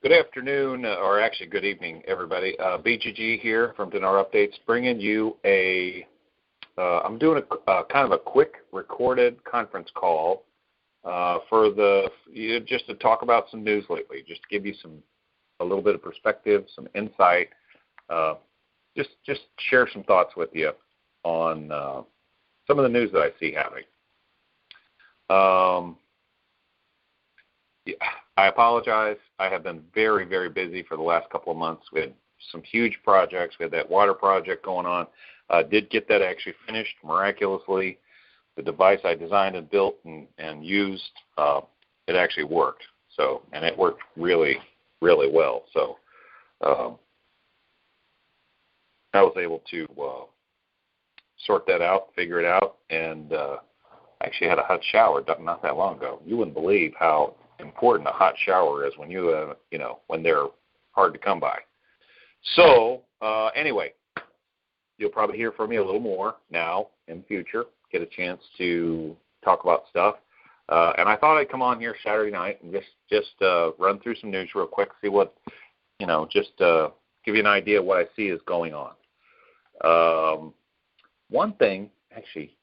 Good afternoon, or actually good evening, everybody. BGG here from Dinar Updates, bringing you I'm doing a kind of a quick recorded conference call just to talk about some news lately, just to give you a little bit of perspective, some insight, just share some thoughts with you on some of the news that I see happening. I apologize. I have been very, very busy for the last couple of months. We had some huge projects. We had that water project going on. Did get that actually finished miraculously. The device I designed and built and used, it actually worked. And it worked really, really well. So I was able to sort that out, figure it out, and actually had a hot shower not that long ago. You wouldn't believe how important a hot shower is when when they're hard to come by. So anyway, you'll probably hear from me a little more now in the future, get a chance to talk about stuff. And I thought I'd come on here Saturday night and just run through some news real quick, see what, just give you an idea of what I see is going on. One thing, actually,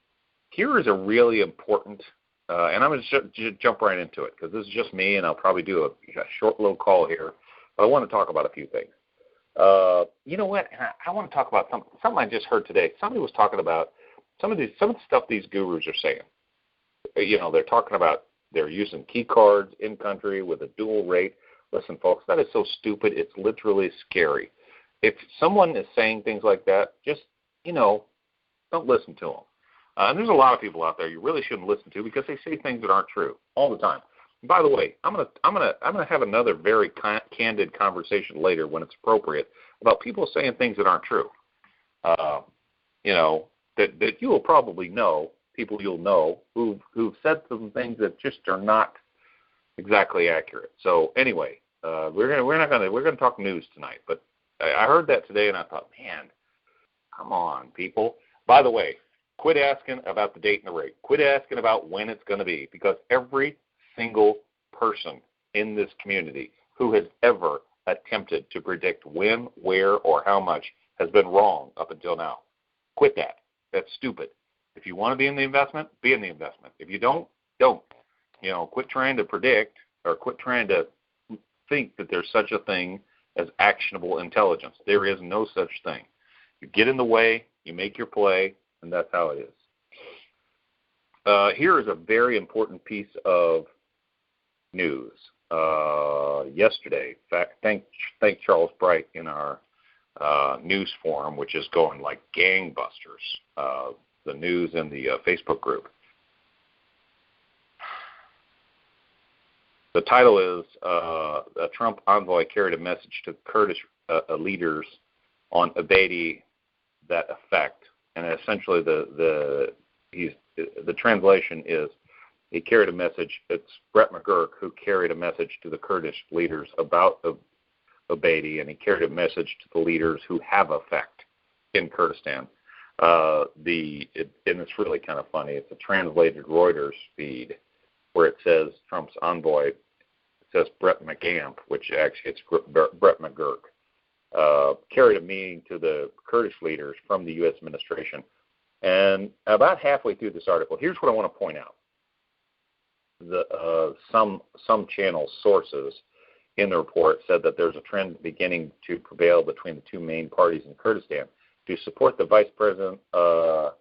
here is a really important and I'm going to jump right into it because this is just me, and I'll probably do a short little call here. But I want to talk about a few things. You know what? I want to talk about something I just heard today. Somebody was talking about some of the stuff these gurus are saying. They're talking about they're using key cards in country with a dual rate. Listen, folks, that is so stupid. It's literally scary. If someone is saying things like that, just don't listen to them. And there's a lot of people out there you really shouldn't listen to because they say things that aren't true all the time. And by the way, I'm gonna have another very candid conversation later when it's appropriate about people saying things that aren't true. That you will probably know, people you'll know who've said some things that just are not exactly accurate. So anyway, we're gonna talk news tonight. But I heard that today and I thought, man, come on, people. By the way, quit asking about the date and the rate. Quit asking about when it's going to be, because every single person in this community who has ever attempted to predict when, where, or how much has been wrong up until now. Quit that. That's stupid. If you want to be in the investment, be in the investment. If you don't. Quit trying to predict or quit trying to think that there's such a thing as actionable intelligence. There is no such thing. You get in the way, you make your play, and that's how it is. Here is a very important piece of news. Yesterday, in fact, thank Charles Bright in our news forum, which is going like gangbusters, the news in the Facebook group. The title is a Trump envoy carried a message to Kurdish leaders on Abadi that effect. And essentially, the translation is he carried a message. It's Brett McGurk who carried a message to the Kurdish leaders about Abadi, and he carried a message to the leaders who have effect in Kurdistan. And it's really kind of funny. It's a translated Reuters feed where it says Trump's envoy. It says Brett McGamp, which actually it's Brett McGurk. Carried a meeting to the Kurdish leaders from the U.S. administration. And about halfway through this article, here's what I want to point out. Some channel sources in the report said that there's a trend beginning to prevail between the two main parties in Kurdistan to support the vice president of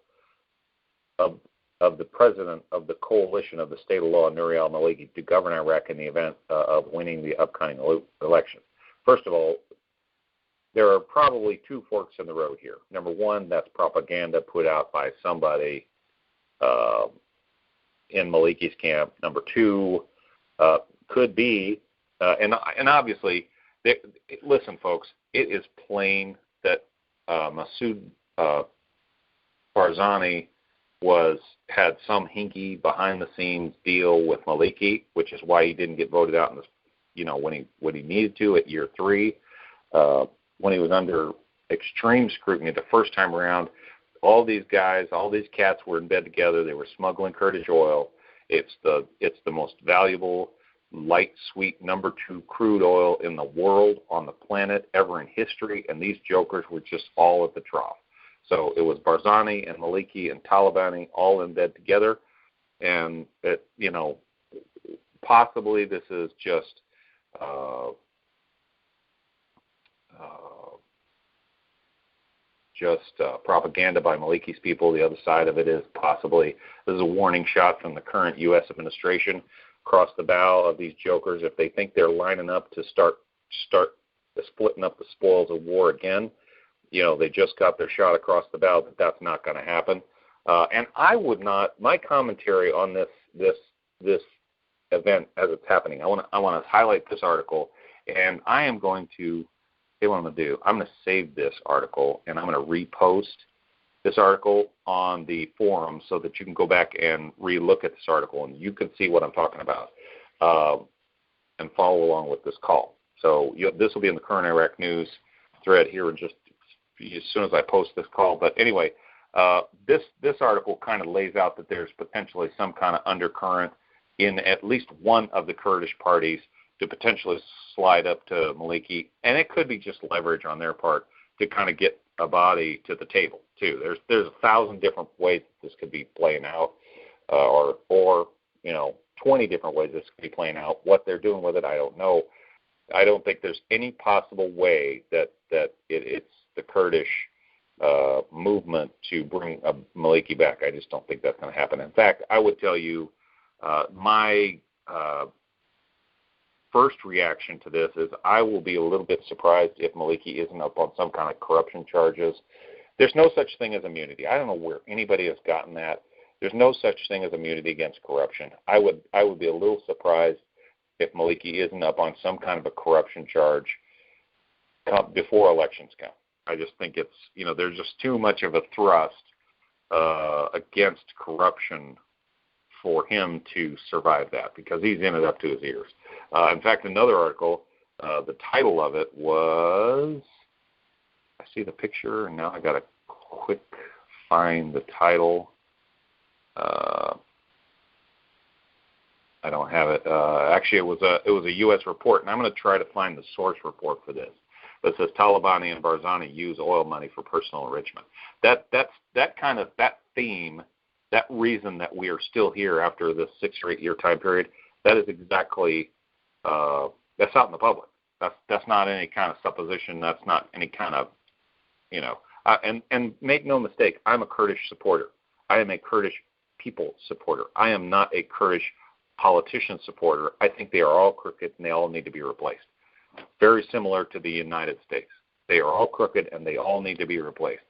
the president of the coalition of the state of law, Nouri al-Maliki, to govern Iraq in the event of winning the upcoming election. First of all, there are probably two forks in the road here. Number one, that's propaganda put out by somebody in Maliki's camp. Number two, could be, and obviously, listen, folks, it is plain that Masoud Barzani had some hinky behind-the-scenes deal with Maliki, which is why he didn't get voted out in this, when he needed to at year 3. When he was under extreme scrutiny the first time around, all these guys, all these cats were in bed together. They were smuggling Kurdish oil. It's the most valuable light sweet number 2 crude oil in the world, on the planet, ever in history, and these jokers were just all at the trough. So it was Barzani and Maliki and Talabani all in bed together, and it, possibly this is just propaganda by Maliki's people. The other side of it is possibly this is a warning shot from the current U.S. administration across the bow of these jokers. If they think they're lining up to start splitting up the spoils of war again, they just got their shot across the bow, but that's not going to happen. And I would not. My commentary on this event as it's happening. I want to highlight this article, and I am going to. What I'm going to do, I'm going to save this article, and I'm going to repost this article on the forum so that you can go back and re-look at this article, and you can see what I'm talking about and follow along with this call. So this will be in the current Iraq news thread here in just as soon as I post this call. But anyway, this article kind of lays out that there's potentially some kind of undercurrent in at least one of the Kurdish parties to potentially slide up to Maliki, and it could be just leverage on their part to kind of get Abadi to the table too. There's 1,000 different ways that this could be playing out, or 20 different ways this could be playing out. What they're doing with it, I don't know. I don't think there's any possible way that it's the Kurdish movement to bring Maliki back. I just don't think that's going to happen. In fact, I would tell you my first reaction to this is I will be a little bit surprised if Maliki isn't up on some kind of corruption charges. There's no such thing as immunity. I don't know where anybody has gotten that. There's no such thing as immunity against corruption. I would be a little surprised if Maliki isn't up on some kind of a corruption charge before elections come. I just think it's, there's just too much of a thrust against corruption for him to survive that, because he's in it up to his ears. In fact, another article, the title of it was, I see the picture, and now I got to quick find the title. I don't have it. Actually, it was a U.S. report, and I'm going to try to find the source report for this. But it says Talabani and Barzani use oil money for personal enrichment. That theme. That reason that we are still here after this 6 or 8 year time period, that is exactly, that's out in the public. That's not any kind of supposition. That's not any kind of, and make no mistake, I'm a Kurdish supporter. I am a Kurdish people supporter. I am not a Kurdish politician supporter. I think they are all crooked and they all need to be replaced. Very similar to the United States. They are all crooked and they all need to be replaced.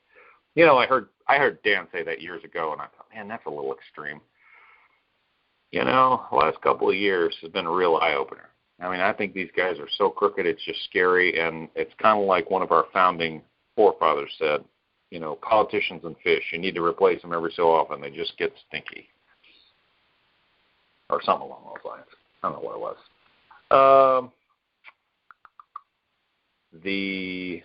I heard Dan say that years ago, and I thought, man, that's a little extreme. The last couple of years has been a real eye-opener. I mean, I think these guys are so crooked, it's just scary, and it's kind of like one of our founding forefathers said, politicians and fish, you need to replace them every so often. They just get stinky. Or something along those lines. I don't know what it was. The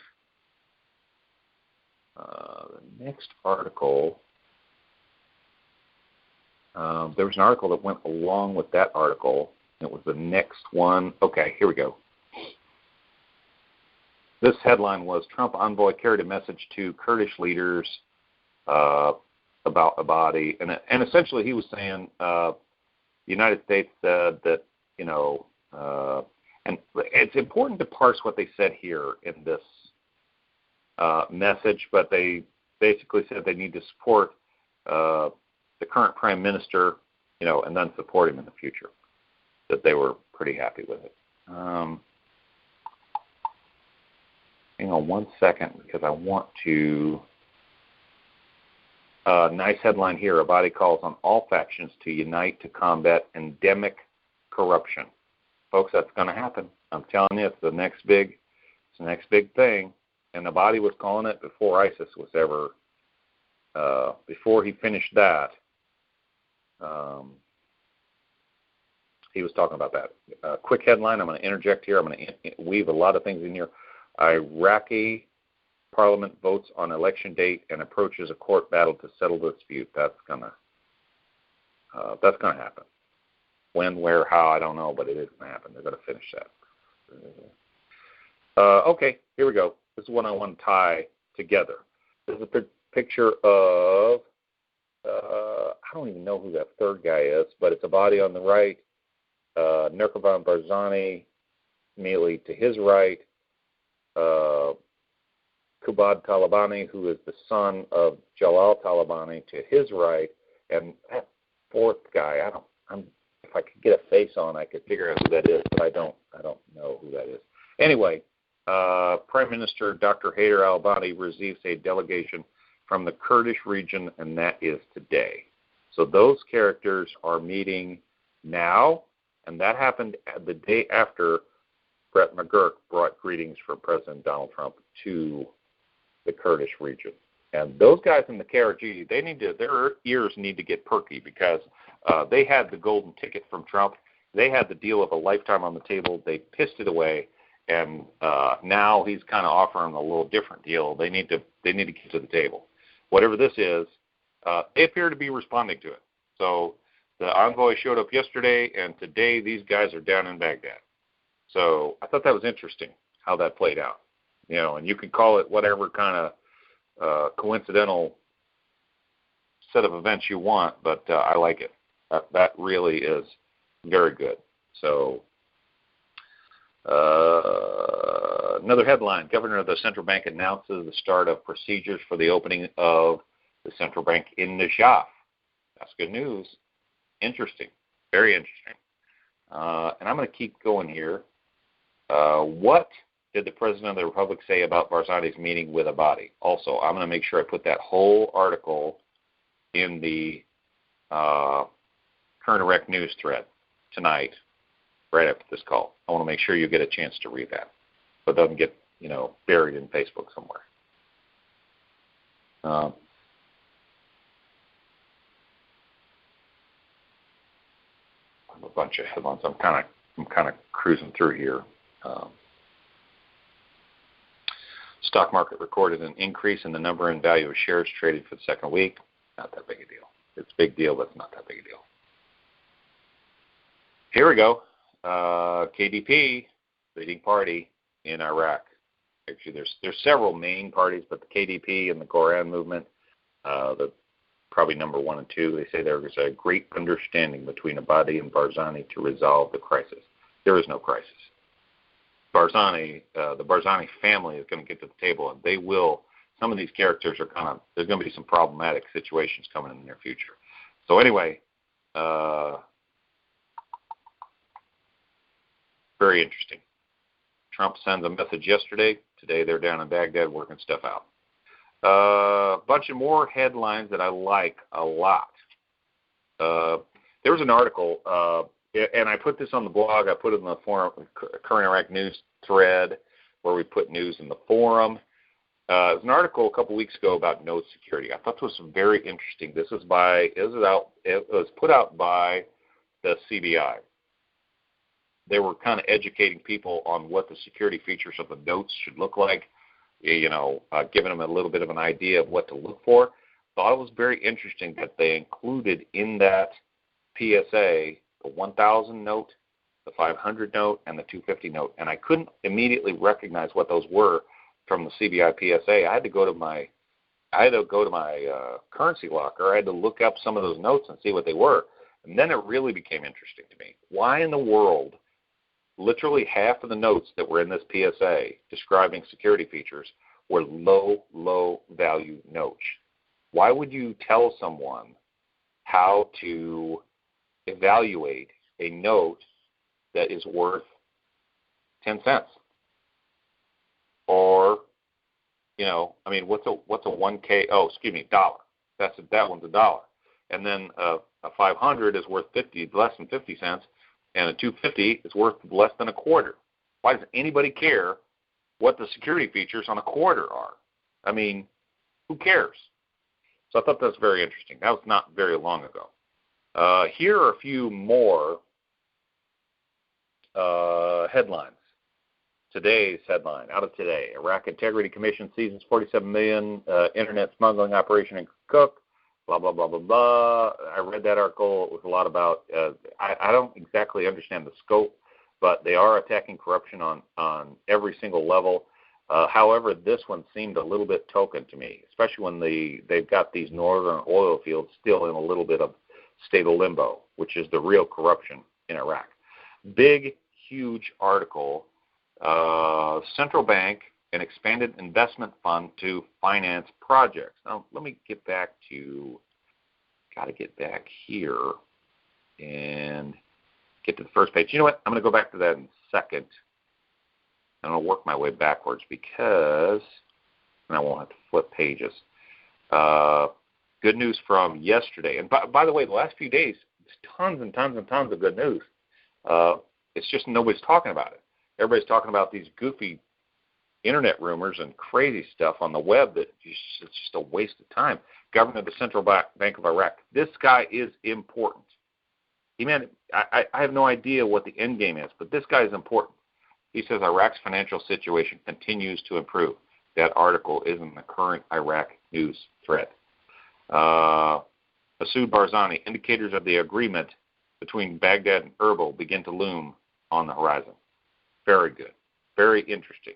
next article, there was an article that went along with that article. It was the next one. Okay, here we go. This headline was, Trump envoy carried a message to Kurdish leaders about Abadi. And essentially he was saying the United States said that, and it's important to parse what they said here in this message, but they basically said they need to support the current prime minister, and then support him in the future. That they were pretty happy with it. Hang on one second, because I want to. Nice headline here. Abadi calls on all factions to unite to combat endemic corruption. Folks, that's going to happen. I'm telling you, it's the next big thing. And Abadi was calling it before ISIS was ever, before he finished that, he was talking about that. Quick headline, I'm going to interject here. I'm going to weave a lot of things in here. Iraqi parliament votes on election date and approaches a court battle to settle the dispute. That's going to happen. When, where, how, I don't know, but it is going to happen. They're going to finish that. Okay, here we go. This is one I want to tie together. This is a picture of, I don't even know who that third guy is, but it's Abadi on the right, Nurkavan Barzani immediately to his right, Kubad Talabani, who is the son of Jalal Talabani, to his right, and that fourth guy, if I could get a face on, I could figure out who that is, but I don't know who that is. Anyway, Prime Minister Dr. Haider al-Abadi receives a delegation from the Kurdish region, and that is today. So those characters are meeting now, and that happened the day after Brett McGurk brought greetings from President Donald Trump to the Kurdish region. And those guys in the KRG, their ears need to get perky because they had the golden ticket from Trump. They had the deal of a lifetime on the table. They pissed it away, and now he's kind of offering a little different deal. They need to get to the table. Whatever this is, they appear to be responding to it. So the envoy showed up yesterday, and today these guys are down in Baghdad. So I thought that was interesting how that played out. And you could call it whatever kind of coincidental set of events you want, but I like it. That really is very good. So another headline, Governor of the Central Bank announces the start of procedures for the opening of the central bank in Najaf. That's good news. Interesting. Very interesting. And I'm going to keep going here. What did the President of the Republic say about Barzani's meeting with Abadi? Also, I'm going to make sure I put that whole article in the Current Iraq News thread tonight, right after this call. I want to make sure you get a chance to read that, so it doesn't get buried in Facebook somewhere. A bunch of headlines. I'm kind of cruising through here. Stock market recorded an increase in the number and value of shares traded for the second week. Not that big a deal. It's a big deal, but it's not that big a deal. Here we go. KDP, leading party in Iraq. Actually, there's several main parties, but the KDP and the Quran movement, the probably number 1 and 2. They say there is a great understanding between Abadi and Barzani to resolve the crisis. There is no crisis. The Barzani family is going to get to the table, and they will. Some of these characters are there's going to be some problematic situations coming in the near future. So anyway, very interesting. Trump sends a message yesterday. Today they're down in Baghdad working stuff out. A bunch of more headlines that I like a lot. There was an article, and I put this on the blog. I put it in the forum, Current Iraq News thread, where we put news in the forum. It was an article a couple weeks ago about node security. I thought this was very interesting. It was put out by the CBI. They were kind of educating people on what the security features of the notes should look like, giving them a little bit of an idea of what to look for. Thought it was very interesting that they included in that PSA the 1,000 note, the 500 note, and the 250 note. And I couldn't immediately recognize what those were from the CBI PSA. I had to go to my currency locker. I had to look up some of those notes and see what they were. And then it really became interesting to me. Why in the world, literally half of the notes that were in this PSA describing security features were low value notes? Why would you tell someone how to evaluate a note that is worth 10 cents? Or, what's a 1K? Oh, excuse me, dollar. That one's $1. And then a 500 is worth less than 50 cents, and a 250 is worth less than a quarter. Why does anybody care what the security features on a quarter are? Who cares? So I thought that was very interesting. That was not very long ago. Here are a few more headlines. Today's headline, out of today, Iraq Integrity Commission seizes $47 million internet smuggling operation in Kirkuk. blah, blah, blah, blah, blah. I read that article. It was a lot about, I don't exactly understand the scope, but they are attacking corruption on every single level. However, this one seemed a little bit token to me, especially when they've got these northern oil fields still in a little bit of state of limbo, which is the real corruption in Iraq. Big, huge article. Central bank, an expanded investment fund to finance projects. Now, let me get back here and get to the first page. You know what? I'm going to go back to that in a second. I'm going to work my way backwards and I won't have to flip pages. Good news from yesterday. And by the way, the last few days, there's tons and tons and tons of good news. It's just nobody's talking about it. Everybody's talking about these goofy internet rumors and crazy stuff on the web that it's just a waste of time. Governor of the Central Bank of Iraq. This guy is important. I have no idea what the end game is, but this guy is important. He says Iraq's financial situation continues to improve. That article is in the current Iraq news thread. Massoud Barzani, indicators of the agreement between Baghdad and Erbil begin to loom on the horizon. Very good. Very interesting.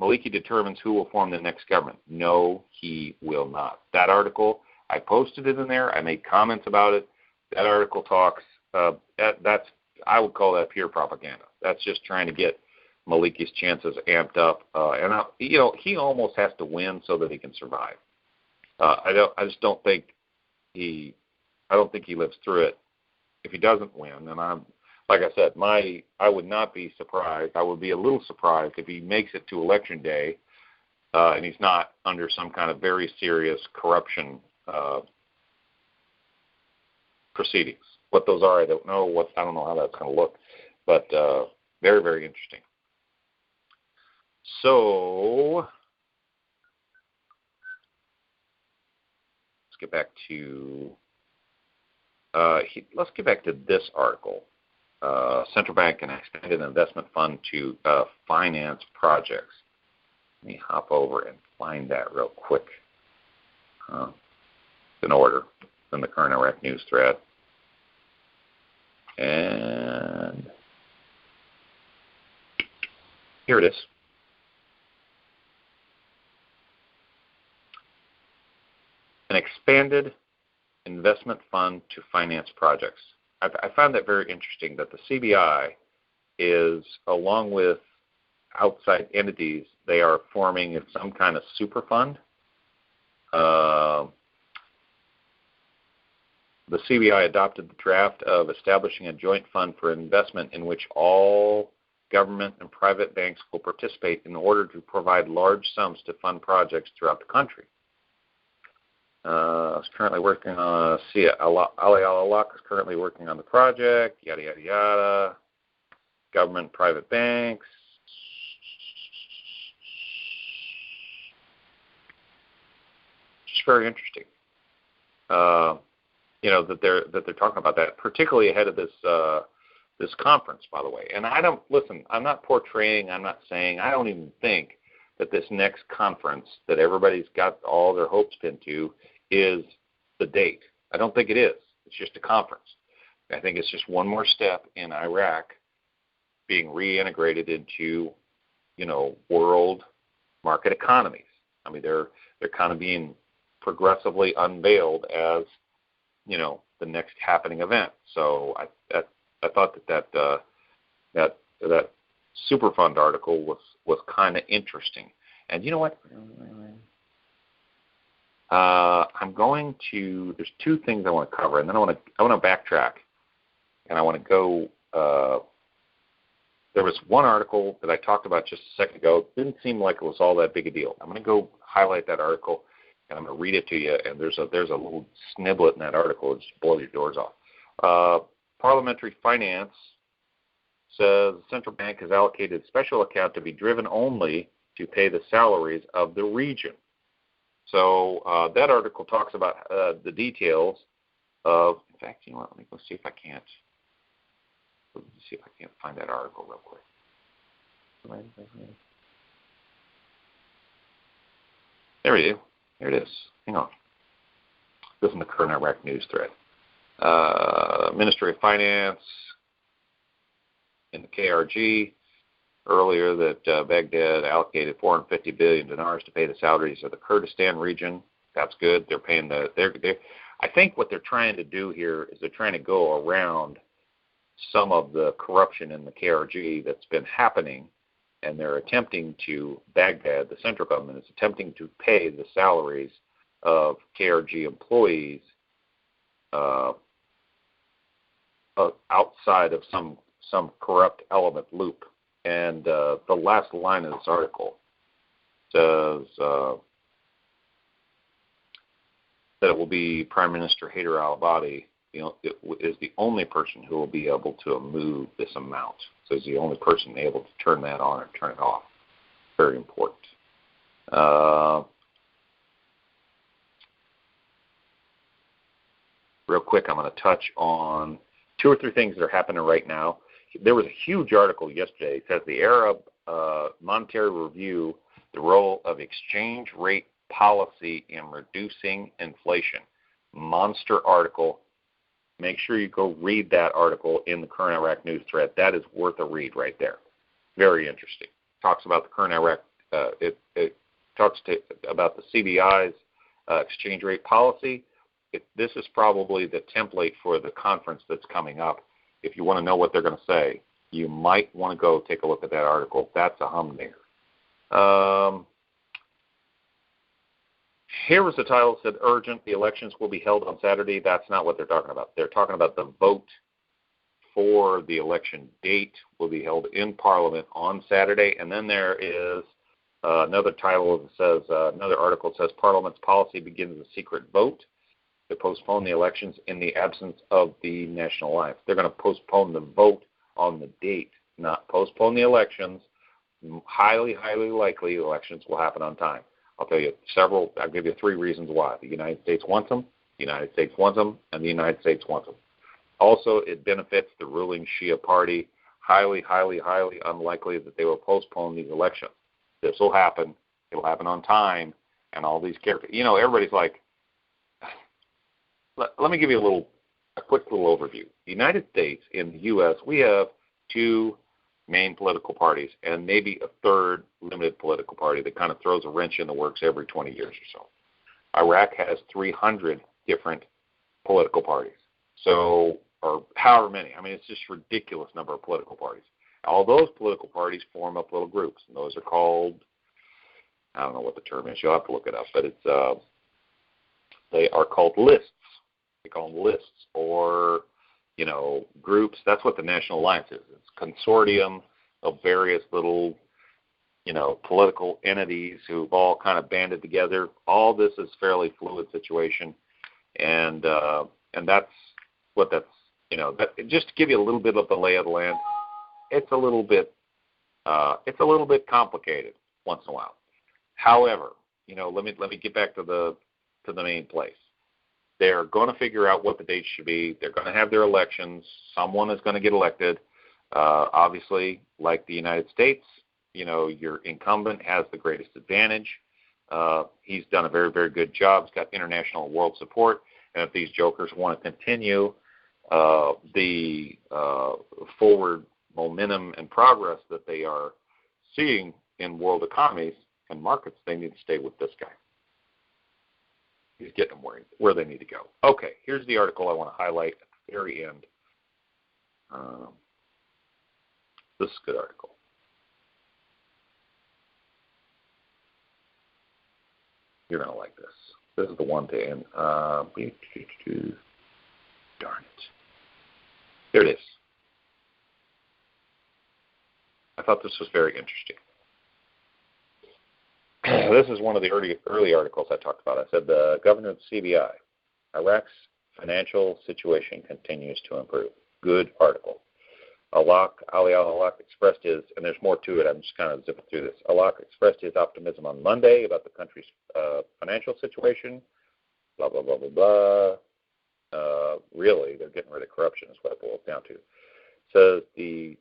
Maliki determines who will form the next government. No, he will not. That article, I posted it in there. I made comments about it. That article talks, I would call that pure propaganda. That's just trying to get Maliki's chances amped up. He almost has to win so that he can survive. I don't think he lives through it if he doesn't win. And like I said, I would not be surprised. I would be a little surprised if he makes it to Election Day and he's not under some kind of very serious corruption proceedings. What those are, I don't know. I don't know how that's going to look, but very, very interesting. So let's get back to this article. Central bank can expand an investment fund to finance projects. Let me hop over and find that real quick. In order in the current Iraq news thread. And here it is. An expanded investment fund to finance projects. I found that very interesting that the CBI is, along with outside entities, they are forming some kind of super fund. The CBI adopted the draft of establishing a joint fund for investment in which all government and private banks will participate in order to provide large sums to fund projects throughout the country. I was currently working on Ali Al-Alaq is currently working on the project, yada, yada, yada. Government, private banks. Just very interesting. That they're talking about that, particularly ahead of this conference, by the way. And I'm not portraying, I'm not saying, I don't even think that this next conference that everybody's got all their hopes pinned to is the date. I don't think it is. It's just a conference. I think it's just one more step in Iraq being reintegrated into, world market economies. I mean, they're kind of being progressively unveiled as, the next happening event. So I thought that Superfund article was kind of interesting. And you know what? There's two things I want to cover, and then I want to backtrack, and I want to go. There was one article that I talked about just a second ago. It didn't seem like it was all that big a deal. I'm going to go highlight that article, and I'm going to read it to you. And there's a little sniblet in that article that just blows your doors off. Parliamentary Finance says the central bank has allocated a special account to be driven only to pay the salaries of the region. So that article talks about the details of. In fact, you know what? Let me go see if I can't. Let's see if I can't find that article real quick. There it is. Hang on. This is the current Iraq news thread. Ministry of Finance in the KRG earlier that Baghdad allocated 450 billion dinars to pay the salaries of the Kurdistan region. That's good. They're paying I think what they're trying to do here is they're trying to go around some of the corruption in the KRG that's been happening, and they're attempting to, Baghdad, the central government is attempting to pay the salaries of KRG employees outside of some corrupt element loop. And the last line of this article says that it will be Prime Minister Haider al-Abadi is the only person who will be able to move this amount. So he's the only person able to turn that on or turn it off. Very important. Real quick, I'm going to touch on 2 or 3 things that are happening right now. There was a huge article yesterday. It says the Arab Monetary Review, the role of exchange rate policy in reducing inflation. Monster article. Make sure you go read that article in the current Iraq news thread. That is worth a read right there. Very interesting. Talks about the current Iraq. It talks about the CBI's exchange rate policy. This is probably the template for the conference that's coming up. If you want to know what they're going to say, you might want to go take a look at that article. That's a humdinger. Here was the title that said urgent. The elections will be held on Saturday. That's not what they're talking about. They're talking about the vote for the election date will be held in Parliament on Saturday. And then there is another title that says, another article that says Parliament's policy begins a secret vote to postpone the elections in the absence of the National Alliance. They're going to postpone the vote on the date, not postpone the elections. Highly, highly likely elections will happen on time. I'll tell you I'll give you 3 reasons why. The United States wants them, the United States wants them, and the United States wants them. Also, it benefits the ruling Shia party. Highly, highly, highly unlikely that they will postpone these elections. This will happen. It will happen on time, and all these characters. Everybody's like, let me give you a quick little overview. The United States and the U.S., we have 2 main political parties and maybe a 3rd limited political party that kind of throws a wrench in the works every 20 years or so. Iraq has 300 different political parties. So, or however many. I mean, it's just a ridiculous number of political parties. All those political parties form up little groups, and those are called, I don't know what the term is. You'll have to look it up, but they are called lists. They call them lists or, groups. That's what the National Alliance is. It's a consortium of various little, political entities who've all kind of banded together. All this is fairly fluid situation, and that's what that's, just to give you a little bit of the lay of the land. It's a little bit complicated once in a while. However, let me get back to the main place. They're going to figure out what the dates should be. They're going to have their elections. Someone is going to get elected. Obviously, like the United States, your incumbent has the greatest advantage. He's done a very, very good job. He's got international and world support. And if these jokers want to continue the forward momentum and progress that they are seeing in world economies and markets, they need to stay with this guy. He's getting them where they need to go. Okay, here's the article I want to highlight at the very end. This is a good article. You're going to like this. This is the one to end. Darn it. There it is. I thought this was very interesting. This is one of the early articles I talked about. I said the governor of the CBI, Iraq's financial situation continues to improve. Good article. Ali al-Alaq expressed his, and there's more to it, I'm just kind of zipping through this. Alaq expressed his optimism on Monday about the country's financial situation, blah, blah, blah, blah, blah. Really, they're getting rid of corruption is what it boils down to. Says this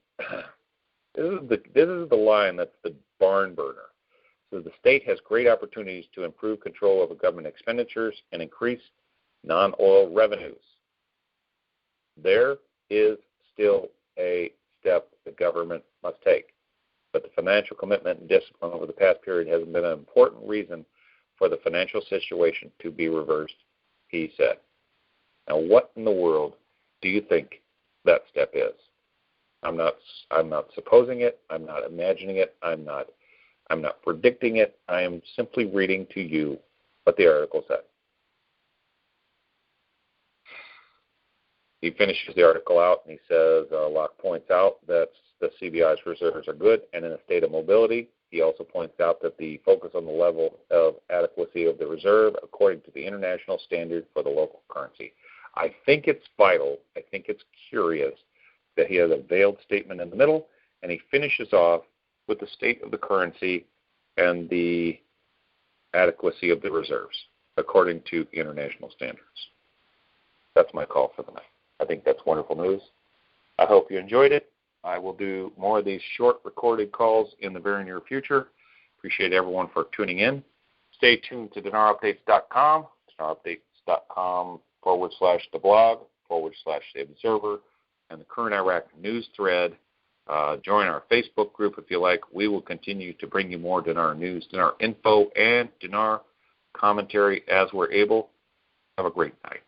is the line that's the barn burner. So the state has great opportunities to improve control over government expenditures and increase non-oil revenues. There is still a step the government must take, but the financial commitment and discipline over the past period has been an important reason for the financial situation to be reversed, he said. Now, what in the world do you think that step is? I'm not supposing it. I'm not imagining it. I'm not predicting it. I am simply reading to you what the article said. He finishes the article out and he says, Locke points out that the CBI's reserves are good and in a state of mobility. He also points out that the focus on the level of adequacy of the reserve according to the international standard for the local currency. I think it's vital, I think it's curious that he has a veiled statement in the middle, and he finishes off with the state of the currency and the adequacy of the reserves according to international standards. That's my call for the night. I think that's wonderful news. I hope you enjoyed it. I will do more of these short recorded calls in the very near future. Appreciate everyone for tuning in. Stay tuned to DinarUpdates.com, DinarUpdates.com/the blog/the and the current Iraq news thread. Join our Facebook group if you like. We will continue to bring you more Dinar news, Dinar info, and Dinar commentary as we're able. Have a great night.